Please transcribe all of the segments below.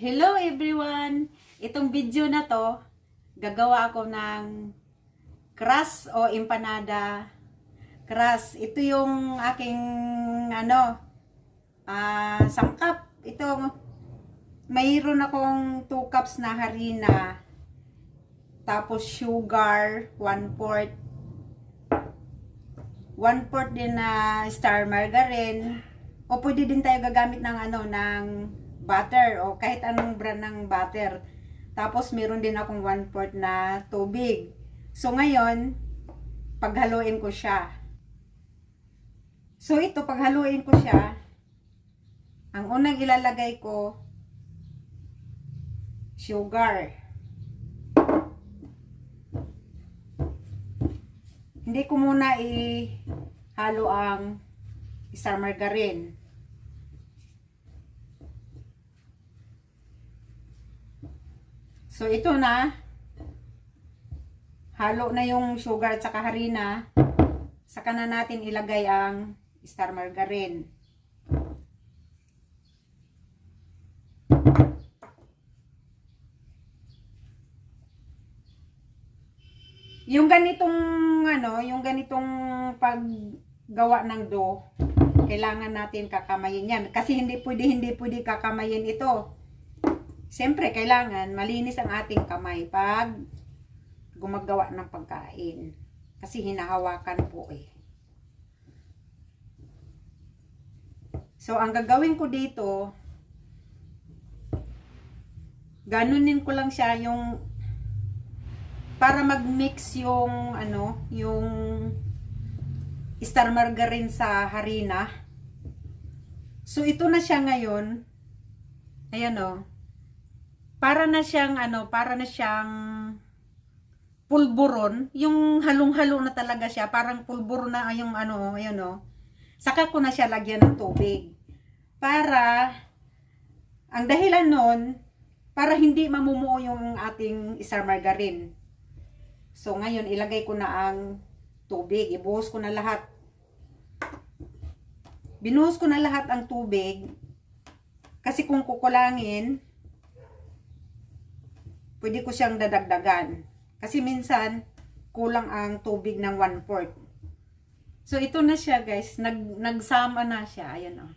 Hello everyone! Itong video na to, gagawa ako ng crust o empanada crust. Ito yung aking sangkap. Ito, mayroon akong 2 cups na harina, tapos sugar, 1/4 din na star margarine, o pwede din tayo gagamit ng ng butter o kahit anong brand ng butter. Tapos meron din akong 1/4 na tubig. So ngayon, paghaluin ko siya. So ito, paghaluin ko siya, ang unang ilalagay ko, sugar. Hindi ko muna ihalo ang star margarine. So ito na, halo na yung sugar at saka harina. Saka na natin ilagay ang star margarine. Yung ganitong paggawa ng dough, kailangan natin kakamayin yan. Kasi hindi pwede kakamayin ito. Siyempre, kailangan malinis ang ating kamay pag gumagawa ng pagkain. Kasi hinahawakan po eh. So, ang gagawin ko dito, ganunin ko lang siya yung para mag-mix yung yung star margarine sa harina. So, ito na siya ngayon. Ayan o. Para na siyang pulburon, yung halong-halo na talaga siya, parang pulburon na yung ayan o. Saka ko na siya lagyan ng tubig. Para ang dahilan nun, para hindi mamumuo yung ating star margarine. So ngayon ilagay ko na ang tubig, ibuhos ko na lahat. Binuhos ko na lahat ang tubig kasi kung kukulangin, pwede ko siyang dadagdagan. Kasi minsan, kulang ang tubig ng 1/4. So, ito na siya guys. Nagsama na siya. Ayan o.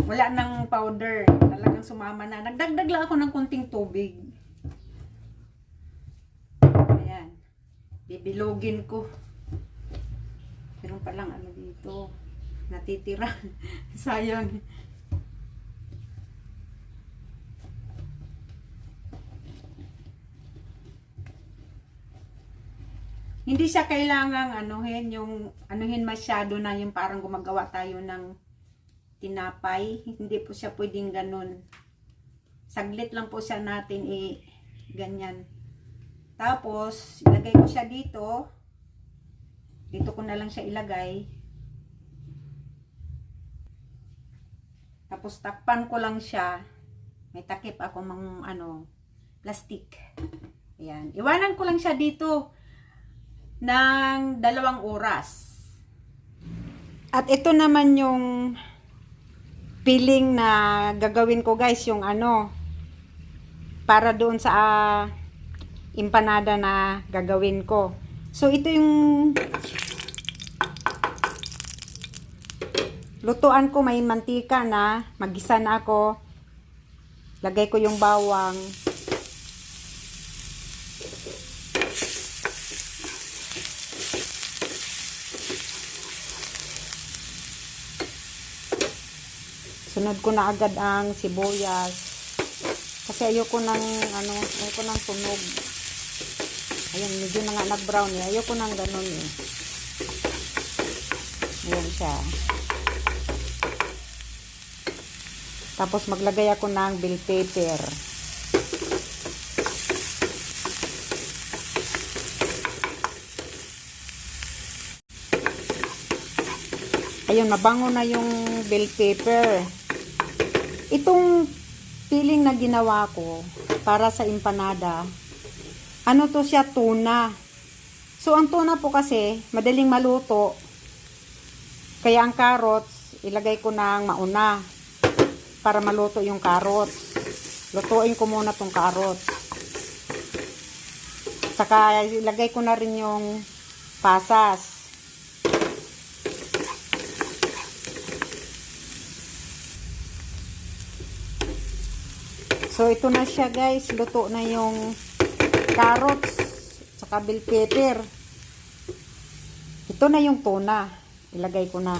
Wala nang powder. Talagang sumama na. Nagdagdag lang ako ng kunting tubig. Ayan. Bibilogin ko. Meron palang dito. Natitira. Sayang. Hindi siya kailangang anuhin masyado na yung parang gumagawa tayo ng tinapay. Hindi po siya pwedeng ganun. Saglit lang po siya natin ganyan. Tapos, ilagay ko siya dito. Dito ko na lang siya ilagay. Tapos, takpan ko lang siya. May takip ako plastic. Ayan. Iwanan ko lang siya dito ng 2 oras. At ito naman yung filling na gagawin ko guys, yung para doon sa empanada na gagawin ko. So ito yung lutuan ko, may mantika na, magisa na ako. Lagay ko yung bawang. Sunod ko na agad ang sibuyas. Kasi ayoko nang tunog. Ayun, medyo na nga nag-brown eh. Ayoko nang ganun eh. Ayan siya. Tapos maglagay ako ng bell pepper. Ayun, mabango na yung bell pepper. Itong filling na ginawa ko para sa empanada, to siya, tuna. So, ang tuna po kasi, madaling maluto. Kaya ang carrots, ilagay ko ng mauna para maluto yung carrots. lutuin ko muna tong carrots. Saka ilagay ko na rin yung pasas. So ito na siya guys, luto na yung carrots saka bell pepper. Ito na yung tuna, ilagay ko na.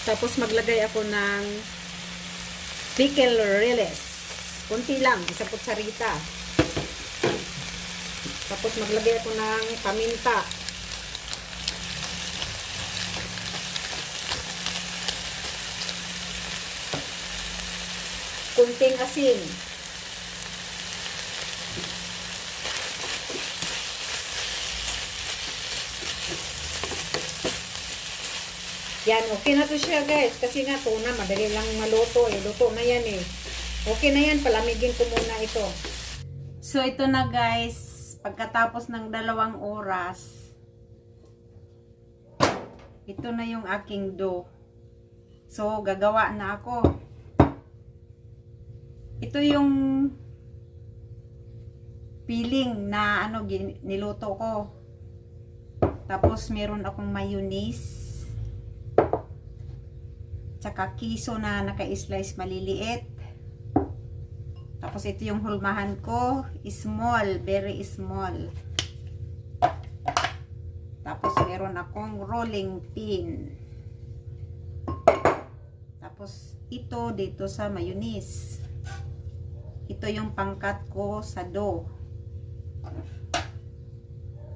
Tapos maglagay ako ng pickle relish. Kunti lang, isang kutsarita. Tapos maglagay ako ng paminta. Kunting asin. Yan, okay na to siya guys. Kasi nga tuna, madali lang maluto eh. Luto na yan eh. Okay na yan, palamigin ko muna ito. So ito na guys, pagkatapos ng 2 oras, ito na yung aking dough. So gagawa na ako. Ito yung filling na ano niluto ko. Tapos meron akong mayonnaise. Tsaka kiso na naka-slice maliliit. Tapos ito yung hulmahan ko, small, very small. Tapos meron akong rolling pin. Tapos ito dito sa mayonnaise. Ito yung pangkat ko sa dough.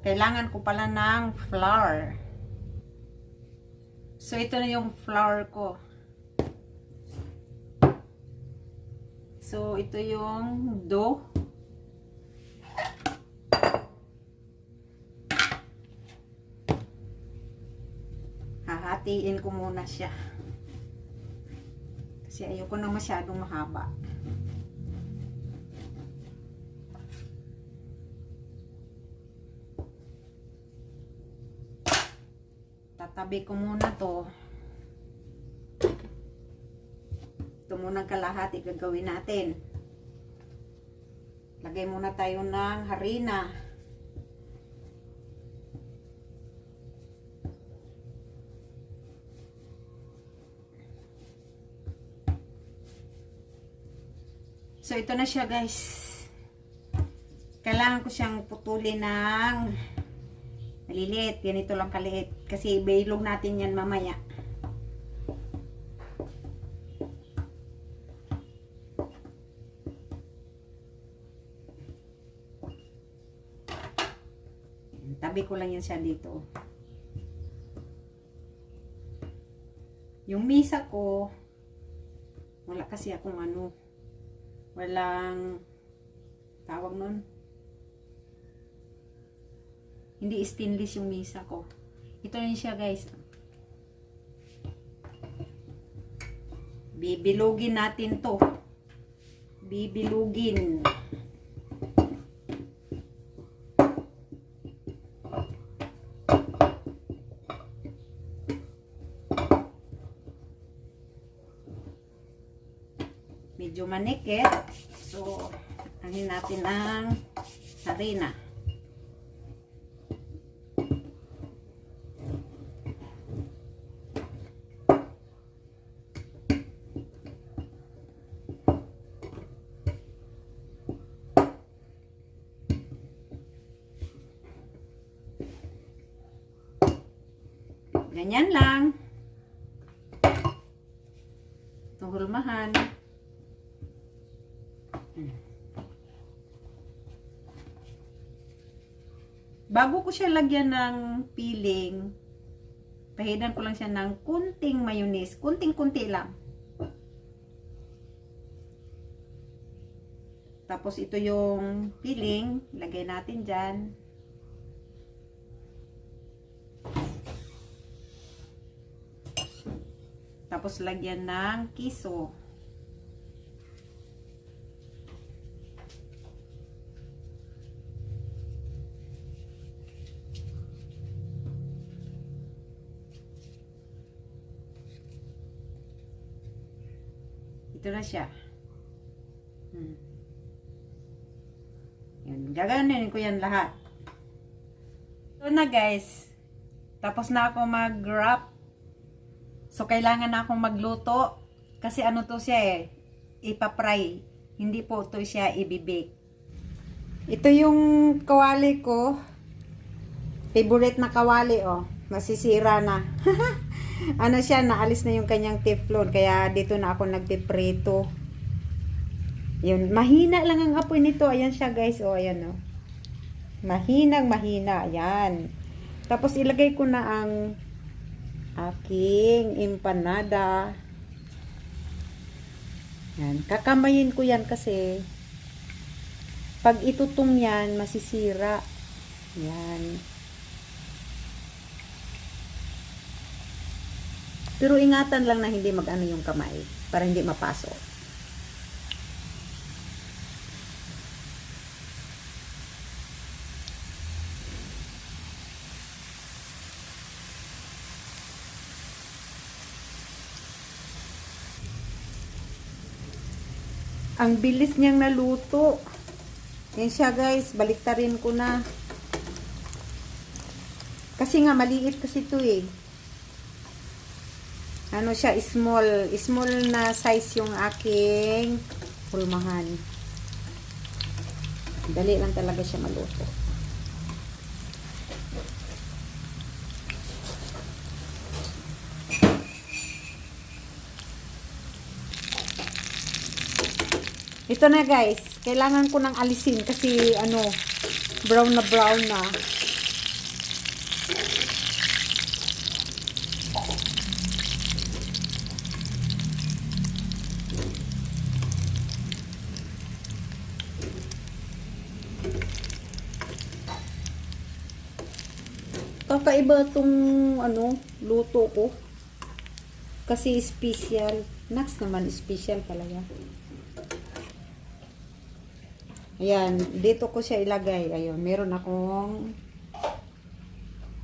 Kailangan ko pala ng flour. So ito na yung flour ko. So, ito yung dough. Hahatiin ko muna siya. Kasi ayoko na masyadong mahaba. Tatabi ko muna to. Ito muna kalahati gagawin natin. Lagay muna tayo ng harina. So ito na siya guys. Kailangan ko siyang putulin ng maliliit. Ganito lang kaliit. Kasi bailog natin yan mamaya. Tabi ko lang yan siya dito. Yung misa ko, wala kasi akong ano, walang tawag nun. Hindi stainless yung misa ko. Ito rin siya guys. Bibilugin natin to. Bibilugin. Medyo manikit. So, anin natin ang harina. Ganyan lang. Itong hulmahan. Bago ko siya lagyan ng filling, pahidan ko lang siya ng kunting mayonnaise. Kunting-kunti lang. Tapos ito yung filling. Lagay natin dyan. Tapos lagyan ng kiso. Ito na siya. Yan, gaganin ko yan lahat. So na guys, tapos na ako mag-wrap. So kailangan na akong magluto. Kasi ano to siya ipapry. Hindi po to siya ibibake. Ito yung kawali ko. Favorite na kawali masisira na. Ano siya, naalis na yung kanyang teflon. Kaya dito na ako nagpiprito. Yun, mahina lang ang apoy nito. Ayan siya guys, ayan Mahinang mahina, ayan. Tapos ilagay ko na ang aking empanada. Yan, kakamayin ko yan kasi pag itutong yan, masisira. Yan. Pero ingatan lang na hindi mag-ano yung kamay para hindi mapasok. Ang bilis niyang naluto. Yan siya guys, baliktarin ko na. Kasi nga maliit kasi ito Ano siya, small na size yung aking pulmahan. Dali lang talaga siya maluto. Ito na guys, kailangan ko nang alisin kasi brown na. Kakaiba tong luto ko. Kasi special. Next naman special talaga. Ayan, dito ko siya ilagay. Ayun, meron akong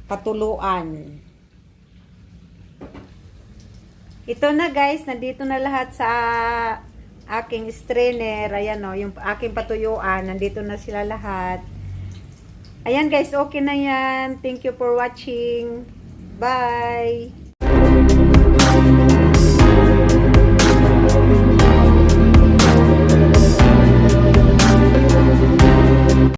patuluan. Ito na guys, nandito na lahat sa aking strainer. Ayan yung aking patuyuan. Nandito na sila lahat. Ayan guys, okay na yan. Thank you for watching. Bye!